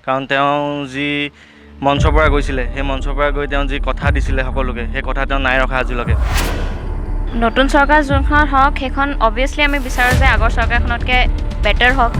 কাৰণ তেওঁ যি মঞ্চৰ পৰা গৈছিলে, সেই মঞ্চৰ পৰা গৈ তেওঁ যি কথা দিছিলে সকলোকে, সেই কথা তেওঁ নাই ৰখা আজিলৈকে। নতুন চৰকাৰ যোনখন হওক সেইখন অবভিয়াছলি আমি বিচাৰোঁ যে আগৰ চৰকাৰখনতকৈ বেটাৰ হওক।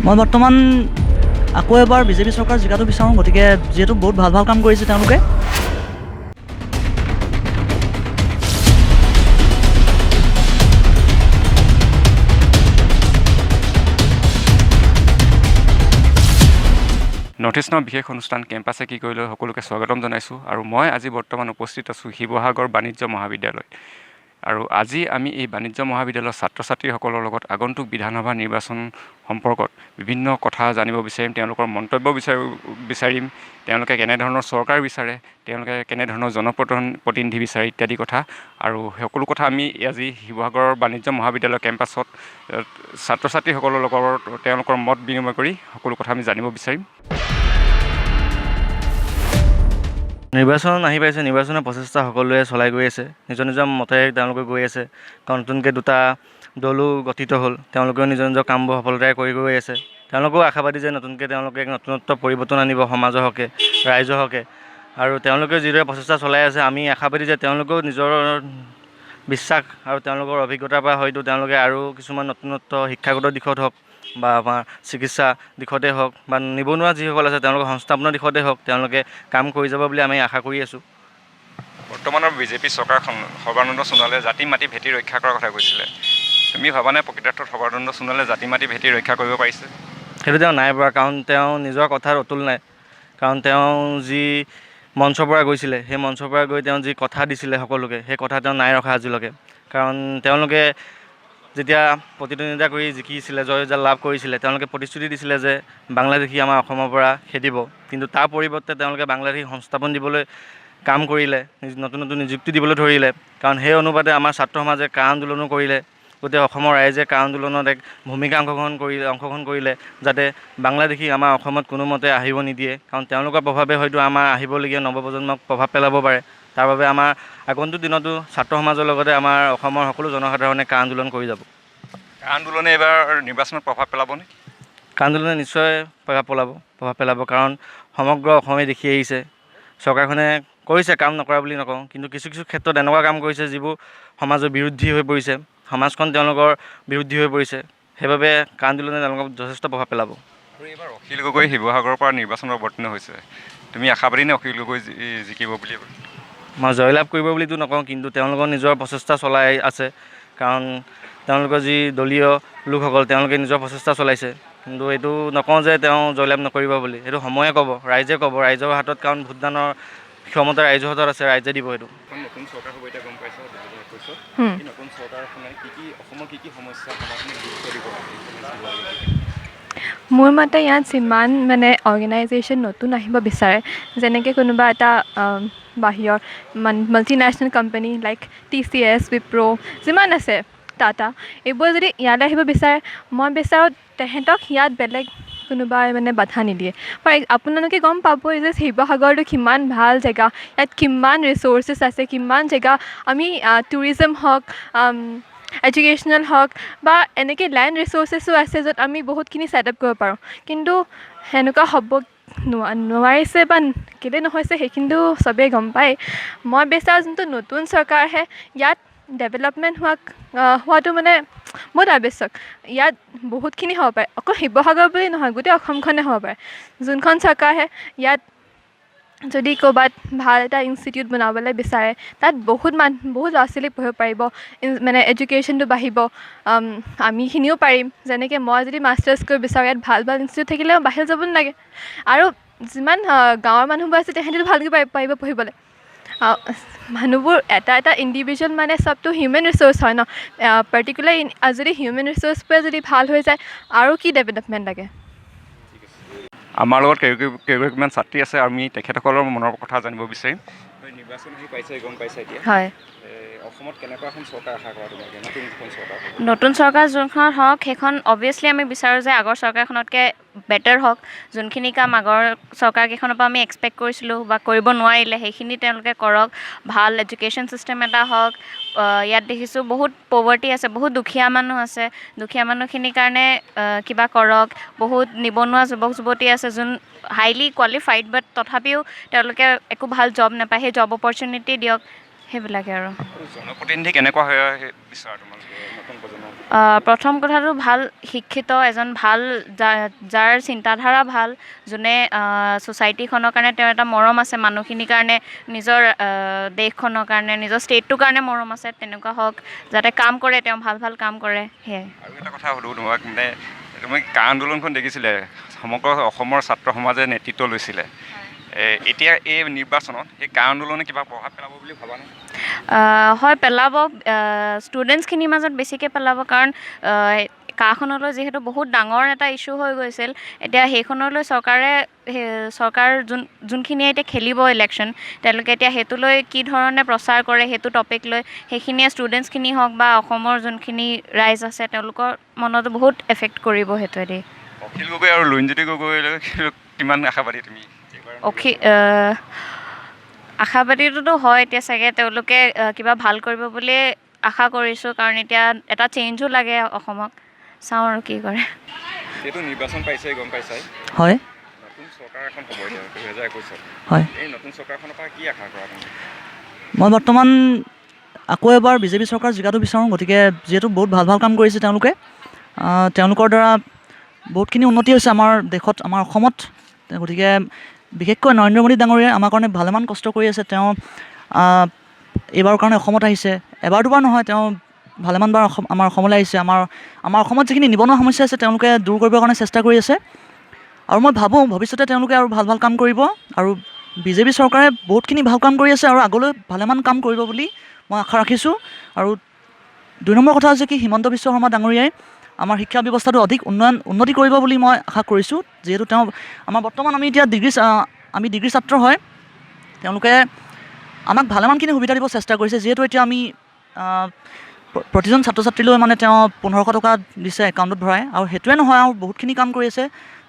মই বৰ্তমান আকৌ এবাৰ বিজেপি চৰকাৰ জিকাটো বিচাৰোঁ, গতিকে যিহেতু বহুত ভাল ভাল কাম কৰিছে তেওঁলোকে। নৰ্থ ইষ্টৰ বিশেষ অনুষ্ঠান কেম্পাছে কি কৰিলে সকলোকে স্বাগতম জনাইছোঁ। আৰু মই আজি বৰ্তমান উপস্থিত আছোঁ শিৱসাগৰ বাণিজ্য মহাবিদ্যালয়ত। আৰু আজি আমি এই বাণিজ্য মহাবিদ্যালয়ৰ ছাত্ৰ ছাত্ৰীসকলৰ লগত আগন্তুক বিধানসভা নিৰ্বাচন সম্পৰ্কত বিভিন্ন কথা জানিব বিচাৰিম, তেওঁলোকৰ মন্তব্য বিচাৰিম, তেওঁলোকে কেনেধৰণৰ চৰকাৰ বিচাৰে, তেওঁলোকে কেনেধৰণৰ জনপ্ৰতিনিধি বিচাৰে ইত্যাদি কথা। আৰু সকলো কথা আমি আজি শিৱসাগৰৰ বাণিজ্য মহাবিদ্যালয় কেম্পাছত ছাত্ৰ ছাত্ৰীসকলৰ লগত তেওঁলোকৰ মত বিনিময় কৰি সকলো কথা আমি জানিব বিচাৰিম। নিৰ্বাচন আহি পাইছে, নিৰ্বাচনৰ প্ৰচেষ্টা সকলোৱে চলাই গৈ আছে, নিজৰ নিজৰ মতেৰে তেওঁলোকে গৈ আছে। কাৰণ নতুনকৈ দুটা দলো গঠিত হ'ল, তেওঁলোকেও নিজৰ নিজৰ কামবোৰ সফলতাৰে কৰি গৈ আছে। তেওঁলোকেও আশাবাদী যে নতুনকৈ তেওঁলোকে এক নতুনত্ব পৰিৱৰ্তন আনিব সমাজৰ হকে, ৰাইজৰ হকে। আৰু তেওঁলোকে যিদৰে প্ৰচেষ্টা চলাই আছে, আমি আশাবাদী যে তেওঁলোকেও নিজৰ বিশ্বাস আৰু তেওঁলোকৰ অভিজ্ঞতাৰ পৰা হয়তো তেওঁলোকে আৰু কিছুমান নতুনত্ব শিক্ষাগত দিশত হওক বা আমাৰ চিকিৎসা দিশতে হওক বা নিবনুৱা যিসকল আছে তেওঁলোকৰ সংস্থাপনৰ দিশতে হওক তেওঁলোকে কাম কৰি যাব বুলি আমি আশা কৰি আছোঁ। বৰ্তমানৰ বিজেপি চৰকাৰখন সৰ্বানন্দ সোণোৱালে জাতি মাটি ভেটি ৰক্ষা কৰাৰ কথা কৈছিলে। তুমি ভাবানে প্ৰকৃতাৰ্থত সৰ্বানন্দ সোণোৱালে জাতি মাটি ভেটি ৰক্ষা কৰিব পাৰিছে? সেইটো তেওঁ নাই পৰা, কাৰণ তেওঁ নিজৰ কথাত অতুল নাই। কাৰণ তেওঁ যি মঞ্চৰ পৰা গৈছিলে, সেই মঞ্চৰ পৰা গৈ তেওঁ যি কথা দিছিলে সকলোকে, সেই কথা তেওঁ নাই ৰখা আজিলৈকে। কাৰণ তেওঁলোকে যেতিয়া প্ৰতিদ্বন্দ্বিতা কৰি জিকিছিলে, জয়জাল লাভ কৰিছিলে, তেওঁলোকে প্ৰতিশ্ৰুতি দিছিলে যে বাংলাদেশী আমাৰ অসমৰ পৰা খেদিব। কিন্তু তাৰ পৰিৱৰ্তে তেওঁলোকে বাংলাদেশী সংস্থাপন দিবলৈ কাম কৰিলে, নতুন নতুন নিযুক্তি দিবলৈ ধৰিলে। কাৰণ সেই অনুপাতে আমাৰ ছাত্ৰ সমাজে কা আন্দোলনো কৰিলে, গোটেই অসমৰ ৰাইজে কা আন্দোলনত এক ভূমিকা অংশগ্ৰহণ কৰিলে যাতে বাংলাদেশী আমাৰ অসমত কোনোমতে আহিব নিদিয়ে। কাৰণ তেওঁলোকৰ প্ৰভাৱে হয়তো আমাৰ আহিবলগীয়া নৱপ্ৰজন্মক প্ৰভাৱ পেলাব পাৰে। তাৰ বাবে আমাৰ আগন্তুক দিনতো ছাত্ৰ সমাজৰ লগতে আমাৰ অসমৰ সকলো জনসাধাৰণে কা আন্দোলন কৰি যাব। কা আন্দোলনে এইবাৰ নিৰ্বাচনত প্ৰভাৱ পেলাবনে? কা আন্দোলনে নিশ্চয় প্ৰভাৱ পেলাব। কাৰণ সমগ্ৰ অসমে দেখি আহিছে চৰকাৰখনে কৰিছে, কাম নকৰা বুলি নকওঁ, কিন্তু কিছু কিছু ক্ষেত্ৰত এনেকুৱা কাম কৰিছে যিবোৰ সমাজৰ বিৰোধী হৈ পৰিছে, সমাজখন তেওঁলোকৰ বিৰোধী হৈ পৰিছে। সেইবাবে কা আন্দোলনে তেওঁলোকক যথেষ্ট প্ৰভাৱ পেলাব। আৰু এইবাৰ অখিল গগৈ শিৱসাগৰৰ পৰা নিৰ্বাচনত অৱতীৰ্ণ হৈছে, তুমি আশাবাদী নে অখিল গগৈ জিকিব বুলি? মই জয়লাভ কৰিব বুলিতো নকওঁ, কিন্তু তেওঁলোকৰ নিজৰ প্ৰচেষ্টা চলাই আছে। কাৰণ তেওঁলোকৰ যি দলীয় লোকসকল তেওঁলোকে নিজৰ প্ৰচেষ্টা চলাইছে, কিন্তু এইটো নকওঁ যে তেওঁ জয়লাভ নকৰিব বুলি। সেইটো সময়ে ক'ব, ৰাইজে ক'ব, ৰাইজৰ হাতত, কাৰণ ভোটদানৰ ক্ষমতা ৰাইজৰ হাতত আছে, ৰাইজে দিব সেইটো। নতুন চৰকাৰ হ'ব এতিয়া গম পাইছা, নতুন চৰকাৰখনে অসমৰ কি কি সমস্যা সমাধানত গুৰুত্ব দিব? মোৰ মতে ইয়াত যিমান অৰ্গেনাইজেশ্যন নতুন আহিব বিচাৰে, যেনেকৈ কোনোবা এটা বাহিৰৰ multinational company like TCS, Wipro যিমান আছে, টাটা, এইবোৰ যদি ইয়ালৈ আহিব বিচাৰে, মই বিচাৰোঁ তেহেঁতক ইয়াত বেলেগ কোনোবাই বাধা নিদিয়ে। আপোনালোকে গম পাবই যে শিৱসাগৰটো কিমান ভাল জেগা, ইয়াত কিমান ৰিচ'ৰ্চেছ আছে, কিমান জেগা আমি টুৰিজম হওক, এডুকেশ্যনেল হওক বা এনেকৈ লেণ্ড ৰিচ'ৰ্চেছো আছে য'ত আমি বহুতখিনি ছেটআপ কৰিব পাৰোঁ। কিন্তু সেনেকুৱা হ'ব নোৱাৰিছে বা কেলৈ নহৈছে সেইখিনিতো চবেই গম পায়। মই বিচাৰোঁ যোনটো নতুন চৰকাৰ আহে ইয়াত ডেভেলপমেণ্ট হোৱাটো বহুত আৱশ্যক। ইয়াত বহুতখিনি হ'ব পাৰে, অকল শিৱসাগৰ বুলি নহয়, গোটেই অসমখনে হ'ব পাৰে। যোনখন চৰকাৰ আহে ইয়াত যদি ক'ৰবাত ভাল এটা ইনষ্টিটিউট বনাবলৈ বিচাৰে, তাত বহুত ল'ৰা ছোৱালী পঢ়িব পাৰিব, এডুকেশ্যনটো বাঢ়িব, আমিখিনিও পাৰিম। যেনেকৈ মই যদি মাষ্টাৰ্ছ কৰিব বিচাৰোঁ, ইয়াত ভাল ভাল ইনষ্টিটিউট থাকিলে বাহিৰত যাব নালাগে। আৰু যিমান গাঁৱৰ মানুহবোৰ আছে তেহেঁতিতো ভালকৈ পাৰিব পঢ়িবলৈ। মানুহবোৰ এটা ইণ্ডিভিজুৱেল চবটো হিউমেন ৰিচ'ৰ্চ হয় ন, পাৰ্টিকুলাৰ যদি হিউমেন ৰিচ'ৰ্চবোৰে যদি ভাল হৈ যায় আৰু কি ডেভেলপমেণ্ট লাগে। আমাৰ লগত কেইগৰাকীমান ছাত্ৰী আছে, আমি তেখেতসকলৰ মনৰ কথা জানিব বিচাৰিম। নিৰ্বাচন আহি পাইছে গম পাইছে এতিয়া হয়। অসমত কেনেকুৱা এখন চৰকাৰ আশা কৰা তোমালোকে নতুন এখন চৰকাৰ নতুন চৰকাৰ যোনখন হওক সেইখন অবভিয়াছলি আমি বিচাৰোঁ যে আগৰ চৰকাৰখনতকৈ বেটাৰ হওক। যোনখিনি কাম আগৰ চৰকাৰকেইখনৰ পৰা আমি এক্সপেক্ট কৰিছিলোঁ বা কৰিব নোৱাৰিলে সেইখিনি তেওঁলোকে কৰক। ভাল এডুকেশ্যন ছিষ্টেম এটা হওক। ইয়াত দেখিছোঁ বহুত পভাৰ্টি আছে, বহুত দুখীয়া মানুহ আছে। দুখীয়া মানুহখিনিৰ কাৰণে কিবা কৰক। বহুত নিবনুৱা যুৱক যুৱতী আছে যোন হাইলি কোৱালিফাইড বাট তথাপিও তেওঁলোকে একো ভাল জব নাপায়, সেই জব অপৰচুনিটি দিয়ক, সেইবিলাকে আৰু। জনপ্ৰতিনিধি কেনেকুৱা হয় বিচাৰা তোমালোকে নতুন প্ৰজন্মৰ? প্ৰথম কথাটো ভাল শিক্ষিত এজন ভাল যাৰ চিন্তাধাৰা ভাল, যোনে ছ'চাইটিখনৰ কাৰণে তেওঁৰ এটা মৰম আছে, মানুহখিনিৰ কাৰণে, নিজৰ দেশখনৰ কাৰণে, নিজৰ ষ্টেটটোৰ কাৰণে মৰম আছে, তেনেকুৱা হওক। যাতে কাম কৰে, তেওঁ ভাল ভাল কাম কৰে, সেয়াই। আৰু এটা কথা সুধোঁ তোমাক, মানে তুমি কা আন্দোলনখন দেখিছিলে, সমগ্ৰ অসমৰ ছাত্ৰ সমাজে নেতৃত্ব লৈছিলে। এতিয়া এই নিৰ্বাচনত সেই কা আন্দোলনে কিবা প্ৰভাৱ পেলাব বুলি ভাবানে? হয়, পেলাব। ষ্টুডেণ্টছখিনিৰ মাজত বেছিকৈ পেলাব, কাৰণ কাখনলৈ যিহেতু বহুত ডাঙৰ এটা ইছ্যু হৈ গৈছিল। এতিয়া সেইখনলৈ চৰকাৰ যোনখিনিয়ে এতিয়া খেলিব ইলেকশ্যন, তেওঁলোকে এতিয়া সেইটো লৈ কি ধৰণে প্ৰচাৰ কৰে সেইটো টপিক লৈ, সেইখিনিয়ে ষ্টুডেণ্টছখিনি হওক বা অসমৰ যোনখিনি ৰাইজ আছে তেওঁলোকৰ মনতো বহুত এফেক্ট কৰিব সেইটোৱেদি। অখিল গগৈ আৰু লুৰিণজ্যোতি গগৈলৈ কিমান আশাবাদী তুমি? আশাবাদীটোতো হয়, এতিয়া চাগে তেওঁলোকে কিবা ভাল কৰিব বুলিয়ে আশা কৰিছোঁ, কাৰণ এতিয়া এটা চেঞ্জো লাগে অসমক। চাওঁ আৰু কি কৰে। এইটো নিৰ্বাচন পাইছে গম পাইছাই। হয় নতুন চৰকাৰ এখন হ'ব এতিয়া 2021। হয়। এই নতুন চৰকাৰখনৰ পৰা কি আশা কৰা তুমি? মই বৰ্তমান আকৌ এবাৰ বিজেপি চৰকাৰ জিকাটো বিচাৰোঁ। গতিকে যিহেতু বহুত ভাল ভাল কাম কৰিছে তেওঁলোকৰ দ্বাৰা বহুতখিনি উন্নতি হৈছে আমাৰ দেশত, আমাৰ অসমত। গতিকে বিশেষকৈ নৰেন্দ্ৰ মোদী ডাঙৰীয়াই আমাৰ কাৰণে ভালেমান কষ্ট কৰি আছে। তেওঁ এইবাৰৰ কাৰণে অসমত আহিছে, এবাৰ দুবাৰ নহয়, তেওঁ ভালেমান বাৰ আমাৰ অসমলৈ আহিছে। আমাৰ অসমত যিখিনি নিবনুৱা সমস্যা আছে তেওঁলোকে দূৰ কৰিবৰ কাৰণে চেষ্টা কৰি আছে। আৰু মই ভাবোঁ ভৱিষ্যতে তেওঁলোকে আৰু ভাল ভাল কাম কৰিব। আৰু বিজেপি চৰকাৰে বহুতখিনি ভাল কাম কৰি আছে আৰু আগলৈ ভালেমান কাম কৰিব বুলি মই আশা ৰাখিছোঁ। আৰু 2 নম্বৰ কথা হৈছে কি, হিমন্ত বিশ্ব শৰ্মা ডাঙৰীয়াই আমাৰ শিক্ষা ব্যৱস্থাটো অধিক উন্নতি কৰিব বুলি মই আশা কৰিছোঁ। যিহেতু তেওঁ বৰ্তমান আমি এতিয়া ডিগ্ৰী ছাত্ৰ হয়, তেওঁলোকে আমাক ভালেমানখিনি সুবিধা দিব চেষ্টা কৰিছে। যিহেতু এতিয়া আমি প্ৰতিজন ছাত্ৰ ছাত্ৰীলৈ মানে তেওঁ 1500 টকা দিছে একাউণ্টত ভৰাই, আৰু সেইটোৱে নহয় আৰু বহুতখিনি কাম কৰি আছে।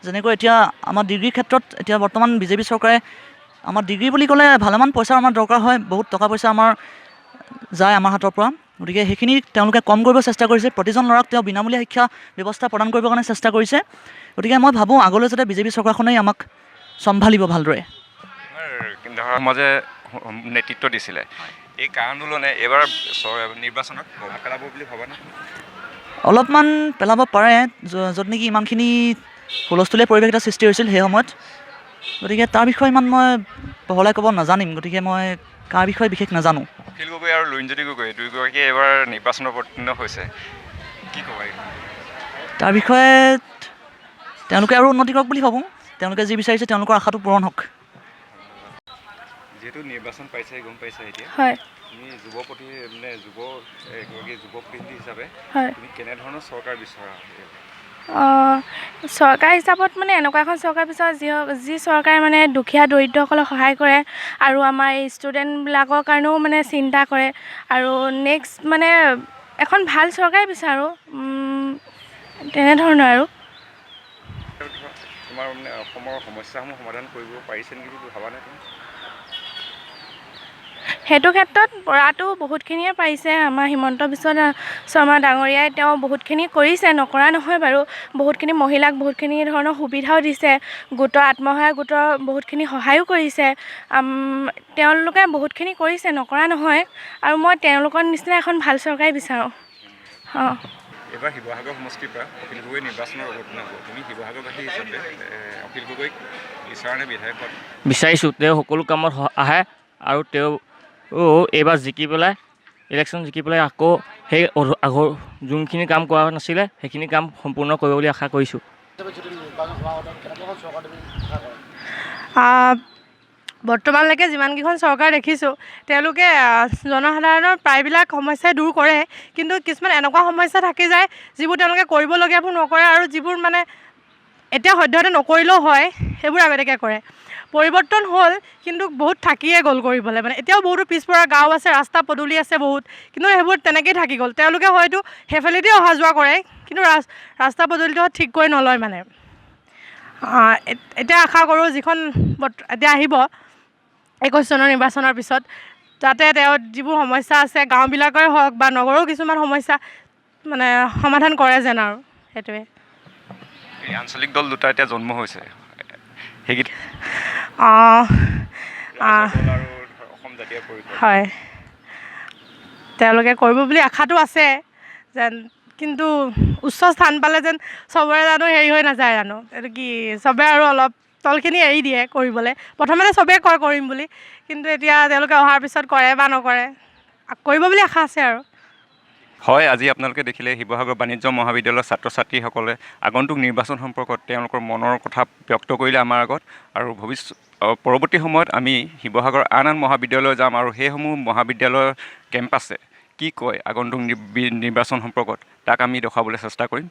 যেনেকৈ এতিয়া আমাৰ ডিগ্ৰীৰ ক্ষেত্ৰত এতিয়া বৰ্তমান বিজেপি চৰকাৰে আমাৰ ডিগ্ৰী বুলি ক'লে ভালেমান পইচাৰ আমাৰ দৰকাৰ হয়, বহুত টকা পইচা আমাৰ যায় আমাৰ হাতৰ পৰা। গতিকে সেইখিনি তেওঁলোকে কম কৰিব চেষ্টা কৰিছে। প্ৰতিজন ল'ৰাক তেওঁ বিনামূলীয়া শিক্ষা ব্যৱস্থা প্ৰদান কৰিবৰ কাৰণে চেষ্টা কৰিছে। গতিকে মই ভাবোঁ আগলৈ যাতে বিজেপি চৰকাৰখনেই আমাক চম্ভালিব ভালদৰে। সমাজে নেতৃত্ব দিছিলে, এই কা আন্দোলনে এইবাৰ নিৰ্বাচনত প্ৰভাৱ পেলাব বুলি ভাবানে? অলপমান পেলাব পাৰে, য'ত নেকি ইমানখিনি হুলস্থুলীয়া পৰিৱেশ এটা সৃষ্টি হৈছিল সেই সময়ত। গতিকে তাৰ বিষয়ে ইমান মই বহলাই ক'ব নাজানিম। গতিকে মই কাৰ বিষয়ে বিশেষ নাজানো। অখিল গগৈ আৰু লুৰিণজ্যোতি গগৈ দুয়োগৰাকীয়ে এইবাৰ নিৰ্বাচনত অৱতীৰ্ণ হৈছে, কি ক'বা? তাৰ বিষয়ে তেওঁলোকে আৰু উন্নতি কৰক বুলি ভাবোঁ। তেওঁলোকে যি বিচাৰিছে তেওঁলোকৰ আশাটো পূৰণ হওক। যিহেতু নিৰ্বাচন পাইছে গম পাইছা এতিয়া, হয় তুমি এগৰাকী যুৱ প্ৰতিনিধি হিচাপে হয়। তুমি কেনেধৰণৰ চৰকাৰ বিচৰা? চৰকাৰ হিচাপত মানে এনেকুৱা এখন চৰকাৰ বিচাৰোঁ যি চৰকাৰে মানে দুখীয়া দৰিদ্ৰসকলক সহায় কৰে আৰু আমাৰ এই ষ্টুডেণ্টবিলাকৰ কাৰণেও মানে চিন্তা কৰে। আৰু নেক্সট মানে এখন ভাল চৰকাৰে বিচাৰোঁ, তেনেধৰণৰ আৰু। তোমাৰ মানে অসমৰ সমস্যাসমূহ সমাধান কৰিব পাৰিছে নেকি বুলি ভাবানে তুমি? সেইটো ক্ষেত্ৰত পৰাটো বহুতখিনিয়ে পাৰিছে। আমাৰ হিমন্ত বিশ্ব শৰ্মা ডাঙৰীয়াই তেওঁ বহুতখিনি কৰিছে, নকৰা নহয় বাৰু। বহুতখিনি মহিলাক বহুতখিনি ধৰণৰ সুবিধাও দিছে, আত্মসহায়ক গোটৰ বহুতখিনি সহায়ো কৰিছে। তেওঁলোকে বহুতখিনি কৰিছে, নকৰা নহয়। আৰু মই তেওঁলোকৰ নিচিনা এখন ভাল চৰকাৰে বিচাৰোঁ। এইবাৰ শিৱসাগৰ সমষ্টিৰ পৰা অখিল গগৈ নিৰ্বাচনৰ অৱতীৰ্ণ হ'ব। তুমি শিৱসাগৰবাসী হিচাপে অখিল গগৈক বিচাৰণে বিধায়ক পদ? বিচাৰিছোঁ। তেওঁ সকলো কামত আহে আৰু তেওঁ এইবাৰ ইলেকশ্যন জিকি পেলাই আকৌ সেই আগৰ যোনখিনি কাম কৰা নাছিলে সেইখিনি কাম সম্পূৰ্ণ কৰিব বুলি আশা কৰিছোঁ। বৰ্তমানলৈকে যিমানকেইখন চৰকাৰ দেখিছোঁ তেওঁলোকে জনসাধাৰণৰ প্ৰায়বিলাক সমস্যাই দূৰ কৰে, কিন্তু কিছুমান এনেকুৱা সমস্যা থাকি যায় যিবোৰ তেওঁলোকে কৰিবলগীয়াবোৰ নকৰে, আৰু যিবোৰ মানে এতিয়া সদ্যহতে নকৰিলেও হয় সেইবোৰ আগতীয়াকৈ কৰে। পৰিৱৰ্তন হ'ল কিন্তু বহুত থাকিয়ে গ'ল কৰিবলৈ মানে এতিয়াও বহুতো পিছপৰা গাঁও আছে ৰাস্তা পদূলি আছে বহুত কিন্তু সেইবোৰ তেনেকেই থাকি গ'ল তেওঁলোকে হয়তো সেইফালেদি অহা যোৱা কৰে কিন্তু ৰাস্তা পদূলিটো ঠিক কৰি নলয় মানে এতিয়া আশা কৰোঁ যিখন এতিয়া আহিব 21 চনৰ নিৰ্বাচনৰ পিছত যাতে তেওঁ যিবোৰ সমস্যা আছে গাঁওবিলাকৰে হওক বা নগৰৰ কিছুমান সমস্যা মানে সমাধান কৰে যেন আৰু সেইটোৱে এই আঞ্চলিক দল দুটা এতিয়া জন্ম হৈছে সেইকেইটা অসম জাতীয় পৰিষদ হয় তেওঁলোকে কৰিব বুলি আশাটো আছে যেন কিন্তু উচ্চ স্থান পালে যেন চবৰে জানো হেৰি হৈ নাযায় জানো এইটো কি চবে আৰু অলপ তলখিনি এৰি দিয়ে কৰিবলৈ প্ৰথমতে চবেই কয় কৰিম বুলি কিন্তু এতিয়া তেওঁলোকে অহাৰ পিছত কৰে বা নকৰে কৰিব বুলি আশা আছে আৰু হয় আজি আপোনালোকে দেখিলে শিৱসাগৰ বাণিজ্য মহাবিদ্যালয়ৰ ছাত্ৰ ছাত্ৰীসকলে আগন্তুক নিৰ্বাচন সম্পৰ্কত তেওঁলোকৰ মনৰ কথা ব্যক্ত কৰিলে আমাৰ আগত আৰু পৰৱৰ্তী সময়ত আমি শিৱসাগৰ আন মহাবিদ্যালয় যাম আৰু সেইসমূহ মহাবিদ্যালয়ৰ কেম্পাছে কি কয় আগন্তুক নিৰ্বাচন সম্পৰ্কত তাক আমি দেখুৱাবলৈ চেষ্টা কৰিম